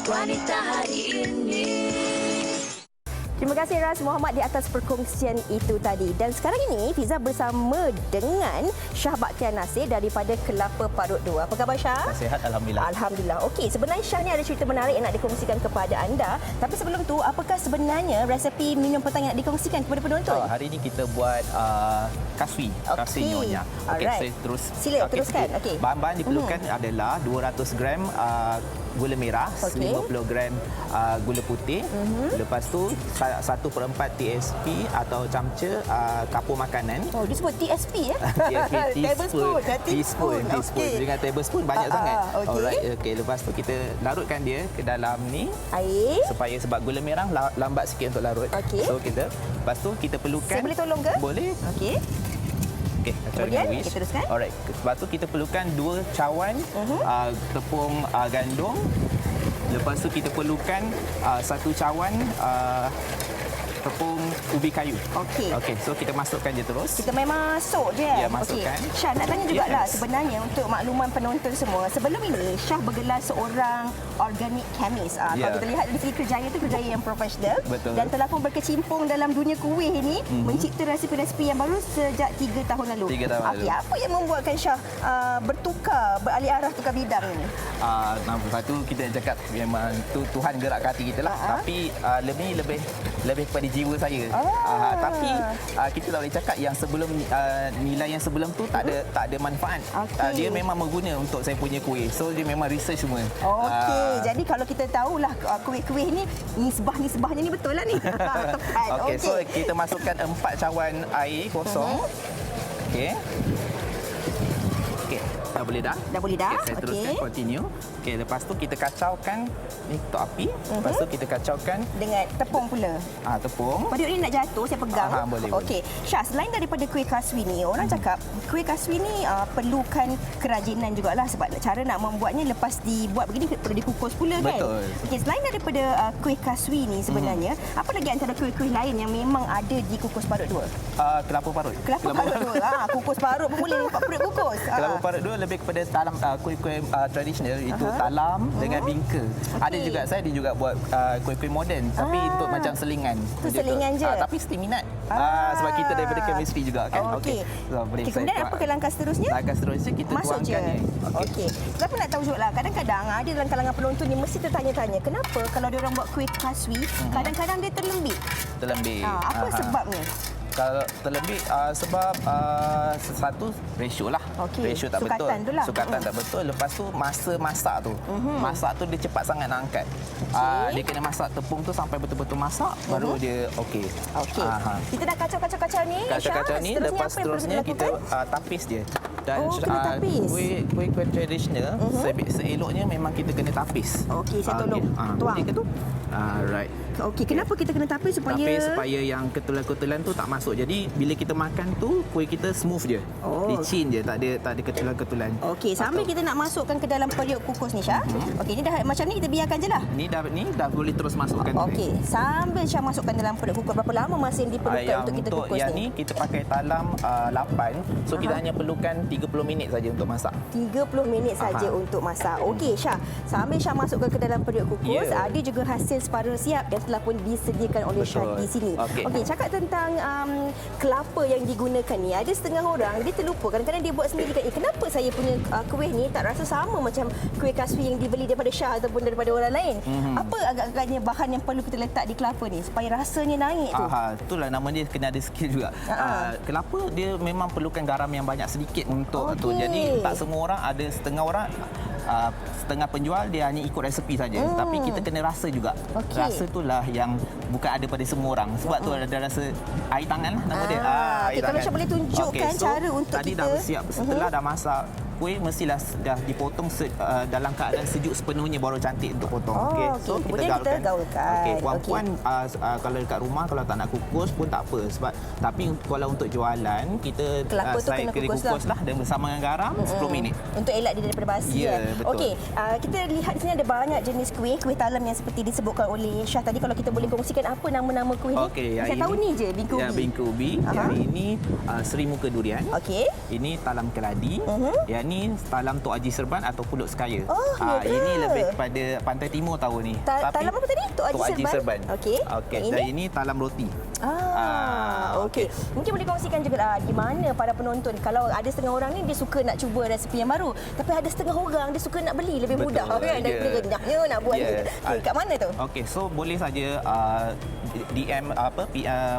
wanita hari ini. Terima kasih Ras Muhammad di atas perkongsian itu tadi. Dan sekarang ini Fiza bersama dengan Syah Bakhtiar Nasir daripada Kelapa Parut 2. Apa khabar Syah? Sihat, Alhamdulillah. Alhamdulillah. Okey, sebenarnya Syah ni ada cerita menarik yang nak dikongsikan kepada anda. Tapi sebelum tu, apakah sebenarnya resepi minum petang yang nak dikongsikan kepada penonton? Hari ini kita buat kaswi, kaswi nyonya. Okey, saya terus. Sila teruskan. Okey. Bahan-bahan diperlukan adalah 200 gram gula merah, 50 gram gula putih, lepas tu 1/4 TSP atau camca kapur makanan. Oh, dia sebut TSP ya? Tablespoon. Teaspoon. Dengan tablespoon banyak sangat. Okey. Alright, okey. Lepas tu kita larutkan dia ke dalam ni air. Supaya sebab gula merah lambat sikit untuk larut. Okey. So lepas tu kita perlukan. Saya boleh tolong ke? Boleh. Okey. Okey, kemudian kita teruskan. Alright. Lepas tu kita perlukan 2 cawan tepung gandum. Lepas tu kita perlukan 1 cawan tepung ubi kayu. Okey. Okey, so kita masukkan je terus. Kita memang masuk je. Ya, masukkan. Okey. Syah, nak tanya jugalah sebenarnya untuk makluman penonton semua. Sebelum ini, Syah bergelar seorang organic chemist. Kalau kita lihat dari segi kerjaya itu kerjaya yang profesional. Betul. Dan telah pun berkecimpung dalam dunia kuih ini, mencipta resipi-resipi yang baru sejak 3 tahun lalu. 3 tahun lalu. Okey, apa yang membuatkan Syah beralih arah tukar bidang ini? Satu kita cakap memang Tuhan gerak hati kita lah. Tapi lebih kepada jiwa saya. Tapi kita tak boleh cakap yang sebelum nilai yang sebelum tu tak ada manfaat. Dia memang mengguna untuk saya punya kuih. So dia memang research semua. Okey, jadi kalau kita tahulah kuih-kuih ni nisbahnya ni betul lah ni. Tepat. Okey, so kita masukkan 4 cawan air kosong. Okey. Dah boleh dah? Dah boleh dah. Okay, saya teruskan, continue. Okey, lepas tu kita kacaukan ni tok api. Lepas tu kita kacaukan dengan tepung pula. Tepung. Pada ni nak jatuh, saya pegang. Boleh. Okey, Syah, selain daripada kuih kaswi ni, orang cakap kuih kaswi ni perlukan kerajinan jugalah sebab cara nak membuatnya lepas dibuat begini perlu dikukus pula kan? Betul. Okey, selain daripada kuih kaswi ni sebenarnya, apa lagi antara kuih-kuih lain yang memang ada di Kukus Parut 2? Kelapa parut. Kelapa Parut 2. Kukus parut pun boleh perut kukus. Kelapa parut 2 lebih kepada talam kuih-kuih tradisional itu talam dengan bingka. Ada juga saya juga buat kuih-kuih moden tapi untuk macam selingan. Itu selingan je. Tapi mesti minat. Sebab kita daripada chemistry juga kan. Okey. So, Kemudian apa ke langkah seterusnya? Langkah seterusnya kita masuk tuangkan je. Okey. Kenapa nak tahu juga kadang-kadang ada dalam kalangan penonton ni mesti tertanya-tanya kenapa kalau dia orang buat kuih kaswi kadang-kadang dia terlembik. Apa sebabnya? Kalau terlebih sebab satu ratio lah. Ratio tak sukatan betul. Sukatan tak betul. Lepas tu masa masak tu. Masak tu dia cepat sangat nak angkat. Dia kena masak tepung tu sampai betul-betul masak baru dia okey. Okey. Kita dah kacau-kacau ni. Kacau-kacau ni lepas seterusnya kita tapis dia. Dan kuih tradisional seeloknya memang kita kena tapis. Okey, saya tolong tuang. Boleh ke tu? Right. Okey, kenapa kita kena tapis supaya yang ketulan-ketulan tu tak masuk. Jadi bila kita makan tu kuih kita smooth je. Licin je, tak ada ketulan-ketulan. Okey, sambil kita nak masukkan ke dalam periuk kukus ni Syah. Okey, ni dah macam ni kita biarkan je lah. Ni dah boleh terus masukkan. Okey, sambil Syah masukkan dalam periuk kukus, berapa lama masa yang diperlukan untuk kita kukus ni? Yang ni kita pakai talam 8. So kita hanya perlukan 30 minit saja untuk masak. 30 minit saja untuk masak. Okey Syah, sambil Syah masukkan ke dalam periuk kukus, ada juga hasil separuh siap yang telah pun disediakan oleh Syah di sini. Okey, cakap tentang kelapa yang digunakan ni, ada setengah orang dia terlupa, kadang-kadang dia buat sendiri kan, kenapa saya punya kuih ni tak rasa sama macam kuih kaswi yang dibeli daripada Syah ataupun daripada orang lain. Apa agak-agaknya bahan yang perlu kita letak di kelapa ni supaya rasanya naik tu? Itulah nama dia, kena ada skill juga. Kelapa dia memang perlukan garam yang banyak sedikit untuk tu. Jadi tak semua orang, ada setengah orang setengah penjual dia hanya ikut resepi saja. Tapi kita kena rasa juga. Rasa itulah yang bukan ada pada semua orang. Sebab tu ada rasa air tangan lah nama dia. Kalau Syah boleh tunjukkan cara untuk tadi kita. Tadi dah siap. Setelah dah masak kuih mestilah dah dipotong dalam keadaan sejuk sepenuhnya baru cantik untuk potong. So kita gaulkan. Puan-puan kalau dekat rumah kalau tak nak kukus pun tak apa sebab tapi kalau untuk jualan kita saya kena kukus lah dan bersama dengan garam 10 minit. Untuk elak dia daripada basi betul. Okey, kita lihat di sini ada banyak jenis kuih talam yang seperti disebutkan oleh Syah tadi. Kalau kita boleh kongsikan apa nama-nama kuih ni? Saya tahu ni je, bingka ubi. Bingka ubi. Yang ini Seri Muka Durian. Okey. Ini talam keladi. Yang Yang ni talam Tok Haji Serban atau Pulut Sekaya. Ya Ini ke? lebih kepada pantai timur tahun ni. Talam apa tadi? Tok Haji Serban. Okey. Dan ini talam roti. Okey. Mungkin boleh kongsikan juga di mana para penonton, kalau ada setengah orang ni dia suka nak cuba resipi yang baru, tapi ada setengah orang dia suka nak beli lebih mudah kan daripada renyahnya nak buat ni. Okey, kat mana tu? Okey, so boleh saja DM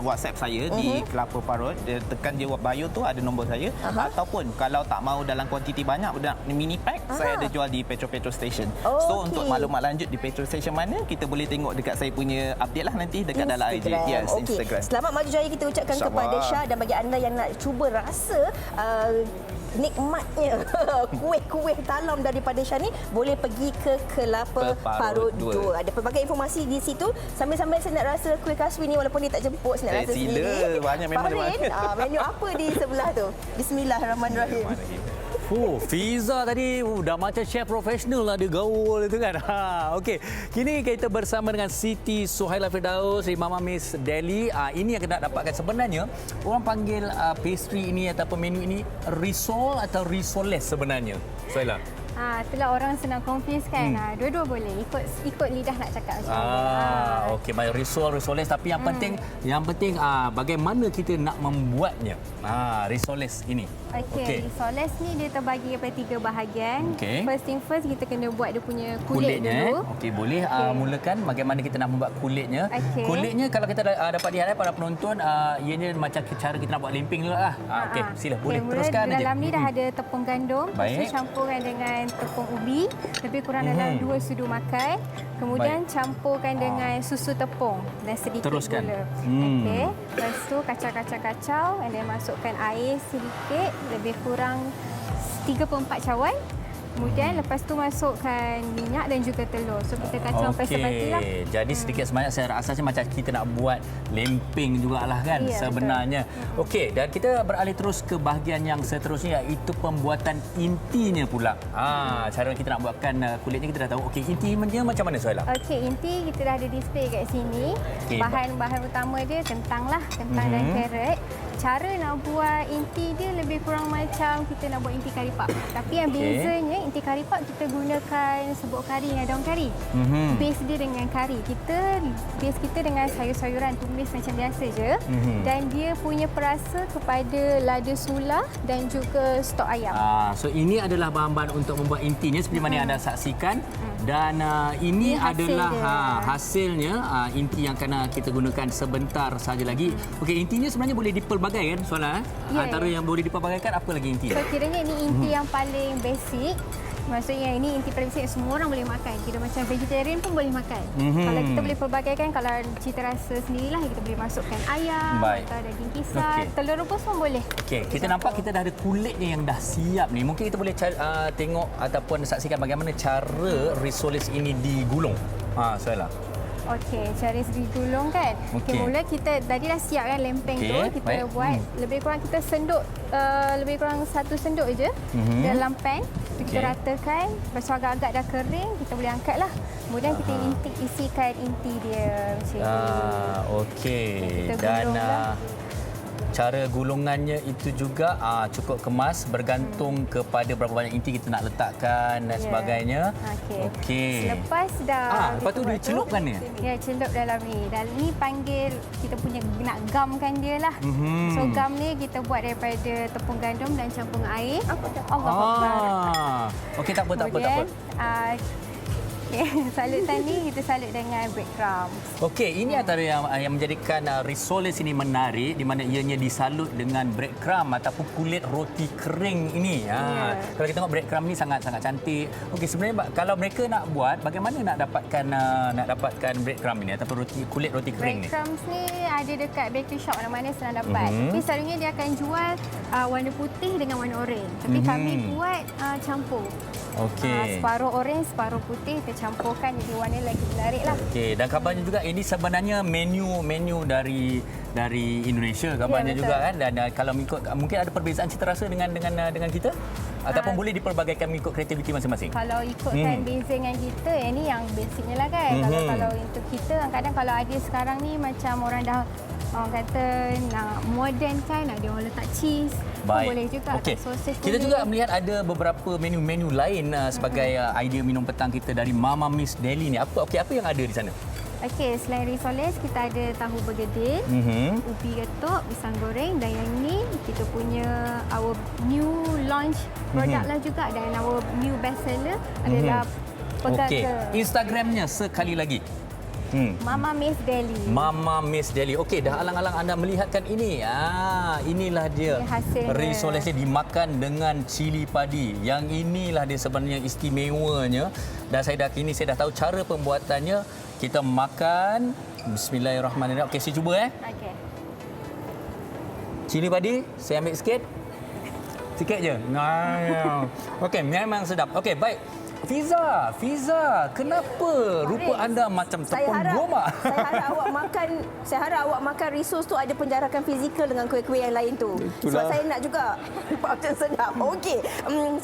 WhatsApp saya di Kelapa Parut. Dia tekan je bio tu ada nombor saya. Ataupun kalau tak mahu dalam kuantiti banyak, mini pack saya ada jual di petrol station. So untuk maklumat lanjut di petrol station mana, kita boleh tengok dekat saya punya update lah nanti dekat dalam IG. Yes, Instagram. Selamat maju jaya kita ucapkan kepada Syah, dan bagi anda yang nak cuba rasa nikmatnya kuih-kuih talam daripada Syah ni, boleh pergi ke Kelapa Parut 2. Ada pelbagai informasi di situ. Sambil-sambil saya nak rasa kuih kaswi ni, walaupun dia tak jemput, saya nak rasa sila. sendiri. Banyak memang Farin, menu apa di sebelah tu? Bismillahirrahmanirrahim. Fiza tadi dah macam chef profesional lah, dia gaul itu kan. Okey, kini kita bersama dengan Siti Suhaila Firdaus dari Mama Miss Delhi. Ini yang kita nak dapatkan sebenarnya. Orang panggil pastry ini ataupun menu ini risol atau risoles sebenarnya. Suhaila. Itulah orang senang confuse kan. Dua-dua boleh. Ikut lidah nak cakap macam mana. Okey, baik risoles, tapi yang penting bagaimana kita nak membuatnya. Risoles ini. Okey, risoles ni dia terbagi daripada 3 bahagian. Okay. First thing first, kita kena buat dia punya kulit dulu. Okey, boleh mulakan bagaimana kita nak membuat kulitnya. Okay. Kulitnya kalau kita dapat lihat para penonton, ianya macam cara kita nak buat lemping dulu lah. Okey, sila boleh teruskan aja. Dalam ni dah ada tepung gandum, lepas tu campurkan dengan tepung ubi, lebih kurang dalam 2 sudu makan. Kemudian campurkan dengan susu tepung dan sedikit gula. Okey. Lepas tu kacau-kacau and then masukkan air sedikit, lebih kurang 34 cawan. Kemudian lepas tu masukkan minyak dan juga telur. So kita kacau sampai seperti lah. Jadi sedikit sebanyak saya rasa macam kita nak buat lemping jugalah kan sebenarnya. Okey, dan kita beralih terus ke bahagian yang seterusnya, iaitu pembuatan intinya pula. Cara kita nak buatkan kulitnya kita dah tahu. Okey, intinya macam mana Suhaila? Okey, inti kita dah ada display kat sini. Bahan-bahan utama dia kentang dan carrot. Cara nak buat inti dia lebih kurang macam kita nak buat inti kari pap. Tapi yang bezanya, inti kari pap kita gunakan serbuk kari dengan daun kari. Base dia dengan kari. Base kita dengan sayur-sayuran tumis macam biasa je. Dan dia punya perasa kepada lada sula dan juga stok ayam. So ini adalah bahan-bahan untuk membuat intinya seperti mana yang anda saksikan. Dan ini adalah hasilnya inti yang akan kita gunakan sebentar saja lagi. Okey, intinya sebenarnya boleh dipelbagai kan Suhaila? Antara yang boleh dipelbagaikan apa lagi inti? So kiranya ini inti yang paling basic. Maksudnya ini inti paling basic yang semua orang boleh makan. Kira macam vegetarian pun boleh makan. Kalau kita boleh pelbagaikan, kalau cita rasa sendirilah, kita boleh masukkan ayam atau daging kisar, telur rebus pun boleh. Okey, kita nampak kita dah ada kulitnya yang dah siap ni. Mungkin kita boleh tengok ataupun saksikan bagaimana cara risoles ini digulung. Suhaila. Okey, cara digulung kan. Okey, mula kita tadi dah siap kan lempeng tu. Kita buat lebih kurang kita senduk lebih kurang 1 senduk je dalam pan. Kita ratakan, lepas agak-agak dah kering, kita boleh angkatlah. Kemudian kita isikan inti dia macam ni. Okey. Dan cara gulungannya itu juga cukup kemas, bergantung kepada berapa banyak inti kita nak letakkan dan sebagainya. Okey. Lepas dah lepas tu dicelupkan ni. Ya, celup dalam ni. Dan ni panggil kita punya nak gamkan dia lah. So gam ni kita buat daripada tepung gandum dan campur dengan air. Allahuakbar. Okey, tak apa. Salutan ni kita salut dengan breadcrumbs. Okey, ini antara yang menjadikan risoles ini menarik, di mana ianya disalut dengan breadcrumb ataupun kulit roti kering ini. Kalau kita tengok breadcrumb ni sangat-sangat cantik. Okey, sebenarnya kalau mereka nak buat, bagaimana nak dapatkan breadcrumb ini ataupun kulit roti kering ni? Breadcrumbs ni ada dekat bakery shop mana-mana senang dapat. Tapi selalunya dia akan jual warna putih dengan warna oranye. Tapi kami buat campur. Okey. Separuh orange, separuh putih kita campurkan jadi warna lagi menarik lah. Okey, dan kabarnya juga ini sebenarnya menu dari Indonesia kabarnya juga kan, dan kalau mengikut mungkin ada perbezaan cita rasa dengan kita ataupun boleh dipelbagaikan mengikut kreativiti masing-masing. Kalau ikutkan beza dengan kita, ini yang basicnya lah kan. Kalau untuk kita kadang-kadang kalau ada sekarang ni macam orang dah orang kata nak modern kan, ada orang letak cheese. pun boleh juga. Okey. Sosis Kita boleh. juga melihat ada beberapa menu-menu lain sebagai idea minum petang kita dari Mama Miss Deli ni. Apa yang ada di sana? Okey, selain risoles, kita ada tahu bergedil, ubi getuk, pisang goreng dan yang ni kita punya our new launch product lah juga dan our new best seller adalah Okey. pegaga. Instagramnya sekali lagi. Mama Miss Deli. Mama Miss Deli. Okey, dah alang-alang anda melihatkan ini. Inilah dia. Ini hasilnya. Risolesnya dimakan dengan cili padi. Yang inilah dia sebenarnya istimewanya. Dan saya dah tahu cara pembuatannya. Kita makan. Bismillahirrahmanirrahim. Okey, saya cuba Okey. Cili padi, saya ambil sikit. Sikit je. Okey, memang sedap. Okey, baik. Fiza, kenapa rupa anda macam tepung gomak? Saya harap awak makan risos tu ada penjarakan fizikal dengan kuih-kuih yang lain tu. Itulah. Sebab saya nak juga macam sedap. Okey.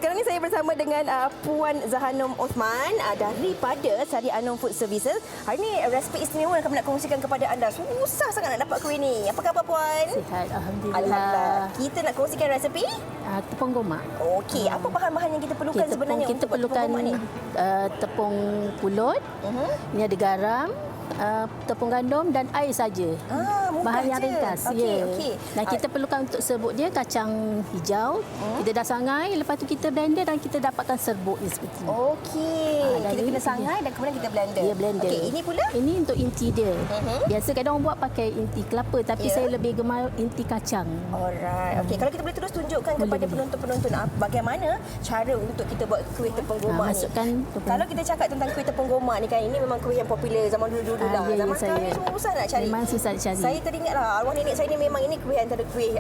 Sekarang ni saya bersama dengan Puan Zahanum Osman daripada Sari Anum Food Services. Hari ni resipi istimewa yang kami nak kongsikan kepada anda. Susah sangat nak dapat kuih ni. Apa khabar Puan? Sihat, Alhamdulillah. Alhamdulillah. Kita nak kongsikan resipi? Tepung gomak. Okey, apa bahan-bahan yang kita perlukan sebenarnya Kita untuk buat perlukan tepung gomak ni? tepung pulut, ini ada garam, tepung gandum dan air saja. Mudah Bahan yang je. ringkas. Okey. Dan kita perlukan untuk serbuk dia kacang hijau. Kita dah sangai, lepas tu kita blender dan kita dapatkan serbuknya seperti ini. Okey. dan Kita ini kena sangai dan kemudian kita blender. Dia blender. Okey, ini pula? Ini untuk inti dia. Biasa kadang orang buat pakai inti kelapa tapi Ya. saya lebih gemar inti kacang. Alright. Okey, kalau kita boleh terus tunjukkan kepada penonton-penonton bagaimana cara untuk kita buat kuih tepung gomak ni. Masukkan tepung. Kalau kita cakap tentang kuih tepung gomak ni kan, ini memang kuih yang popular zaman dulu-dulu lah. ya, Zaman saya. sekarang ni semua susah nak cari. Memang susah nak cari. Saya teringat lah, arwah nenek saya ni memang ini kuih antara kuih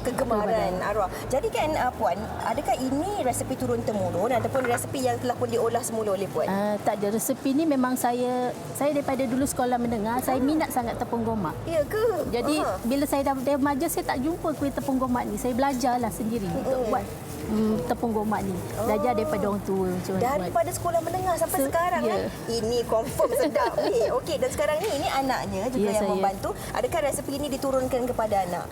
kegemaran arwah. Jadi kan Puan, adakah ini resepi turun-temurun ataupun resepi yang telah pun diolah semula oleh Puan? Tak ada, resepi ni memang saya daripada dulu sekolah menengah, saya minat sangat tepung gomak. Ya ke? Jadi bila saya dah remaja saya tak jumpa kuih tepung gomak ni. Saya belajarlah sendiri untuk buat tepung gomak ni. Belajar daripada orang tua macam mana buat. Daripada sekolah menengah sampai sekarang ya. kan. Ini confirm sedap ni. Okey, dan sekarang ni ini anaknya juga Ya, yang saya. membantu. Adakah resepi ini diturunkan kepada anak?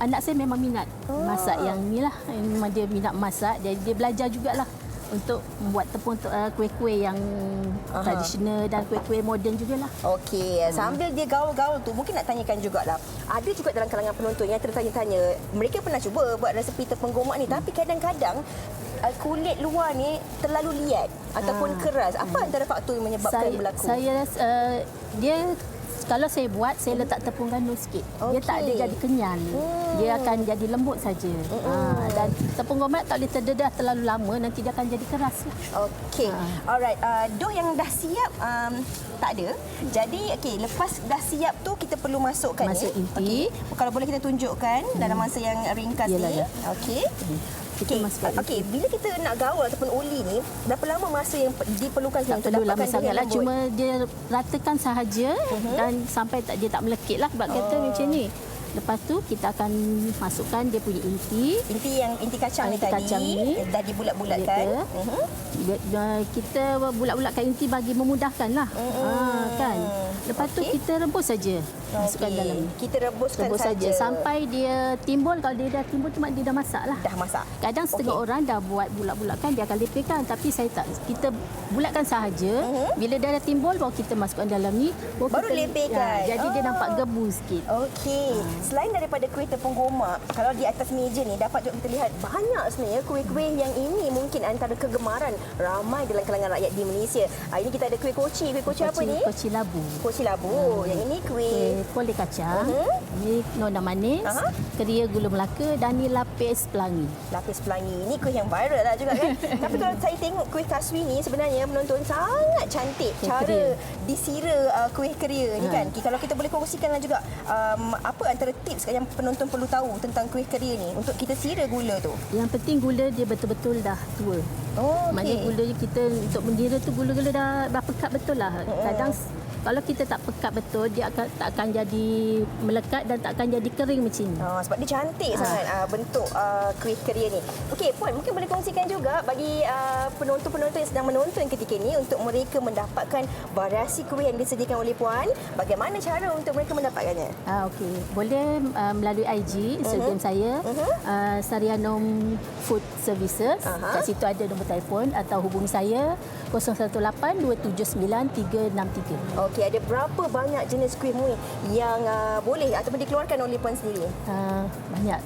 Anak saya memang minat masak yang ni lah. Memang dia minat masak. Jadi dia belajar jugalah untuk membuat tepung kuih-kuih yang tradisional dan kuih-kuih moden jugalah. Okey, sambil dia gaul-gaul tu mungkin nak tanyakan jugalah. Ada juga dalam kalangan penonton yang tertanya-tanya, mereka pernah cuba buat resepi tepung gomak ni tapi kadang-kadang kulit luar ni terlalu liat ataupun keras. Apa antara faktor yang menyebabkan berlaku? Saya rasa dia kalau saya buat, saya letak tepung gandum sikit. Dia tak ada jadi kenyal. Dia akan jadi lembut saja. Dan tepung gomak tak boleh terdedah terlalu lama, nanti dia akan jadi keras lah. Okey. Alright, dough yang dah siap tak ada. Jadi okey, lepas dah siap tu kita perlu masukkan Masuk inti. Okey. Kalau boleh kita tunjukkan dalam masa yang ringkas Yalah, ni. ya. Okey. Kita masukkan inti. Okey, bila kita nak gaul ataupun uli ni, berapa lama masa yang diperlukan Tak untuk perlu lama dapatkan dough sangat yang lah. lembut? Cuma dia ratakan sahaja dan sampai dia tak melekit lah. Sebab kata macam ni. Lepas tu kita akan masukkan dia punya inti. Inti kacang ni Inti tadi kacang ni. dah dibulat-bulatkan. Kita bulat-bulatkan inti bagi memudahkan lah. Kan. Lepas tu kita rebus saja. Masukkan dalam ni. Kita rebuskan Rebus saja sampai dia timbul. Kalau dia dah timbul tu mak dia dah masak lah. dah masak. Kadang setengah orang dah buat bulat-bulatkan, dia akan lepaskan. Tapi saya tak. Kita bulatkan sahaja. Bila dia dah timbul, baru kita masukkan dalam ni. Baru kita, lepaskan. jadi dia nampak gebu sikit. Okey. Selain daripada kuih tepung gomak, kalau di atas meja ni dapat juga kita lihat banyak sebenarnya kuih-kuih yang ini mungkin antara kegemaran ramai dalam kalangan rakyat di Malaysia. Ini kita ada kuih koci. Kuih koci apa ni? Koci labu. Koci labu. Yang ini kuih Kuih kacang. Ini nona manis. Keria gula Melaka dan ni lapis pelangi. lapis pelangi. Ini kuih yang viral lah juga kan. Tapi kalau saya tengok kuih kaswi ni sebenarnya penonton sangat cantik cara disira kuih keria ni kan. Kalau kita boleh kongsikanlah juga apa antara tips yang penonton perlu tahu tentang kuih keria ni untuk kita sira gula tu. Yang penting gula dia betul-betul dah tua. Maknanya gula kita untuk mengira tu gula-gula dah pekat betul lah. Kadang kalau kita tak pekat betul, dia tak akan jadi melekat dan tak akan jadi kering macam ni. Sebab dia cantik sangat bentuk kuih keria ni. Okey, Puan, mungkin boleh kongsikan juga bagi penonton-penonton yang sedang menonton ketika ini untuk mereka mendapatkan variasi kuih yang disediakan oleh Puan, bagaimana cara untuk mereka mendapatkannya? Okey, boleh melalui IG Instagram saya, Sarianom Food Services. Kat situ ada nombor telefon atau hubungi saya 018-279-363. Okey, ada berapa banyak jenis kuih muih yang boleh ataupun dikeluarkan oleh Puan sendiri? Banyak.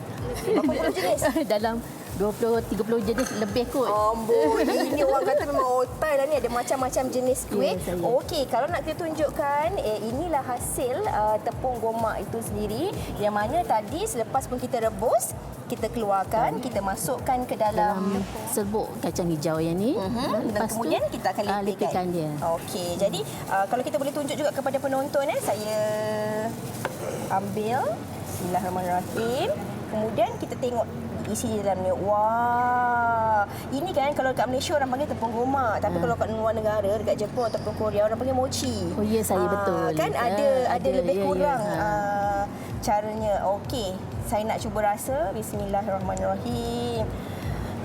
Berapa puluh jenis? Dalam 20-30 jenis lebih kot. Amboi, ini orang kata memang otai lah ni, ada macam-macam jenis kuih. Ya, Okey, kalau nak kita tunjukkan, inilah hasil tepung gomak itu sendiri, yang mana tadi selepas pun kita rebus, kita keluarkan, kita masukkan ke dalam serbuk kacang hijau yang ni. dan kemudian kita akan lepaskan lepaskan dia. Okey, jadi kalau kita boleh tunjuk juga kepada penonton, saya ambil, bismillahirrahmanirrahim. Kemudian kita tengok isi di dalam ni. Wah, ini kan kalau kat Malaysia orang panggil tepung gomak, tapi kalau kat luar negara, dekat Jepun ataupun Korea, orang panggil mochi. Oh ya, saya betul. Kan ada lebih kurang ya. caranya. Okey, saya nak cuba rasa. Bismillahirrahmanirrahim.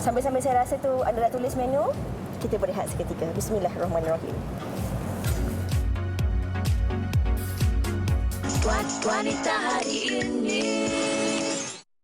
Sambil-sambil saya rasa tu anda dah tulis menu, kita berehat seketika. Bismillahirrahmanirrahim. Wanita hari ini.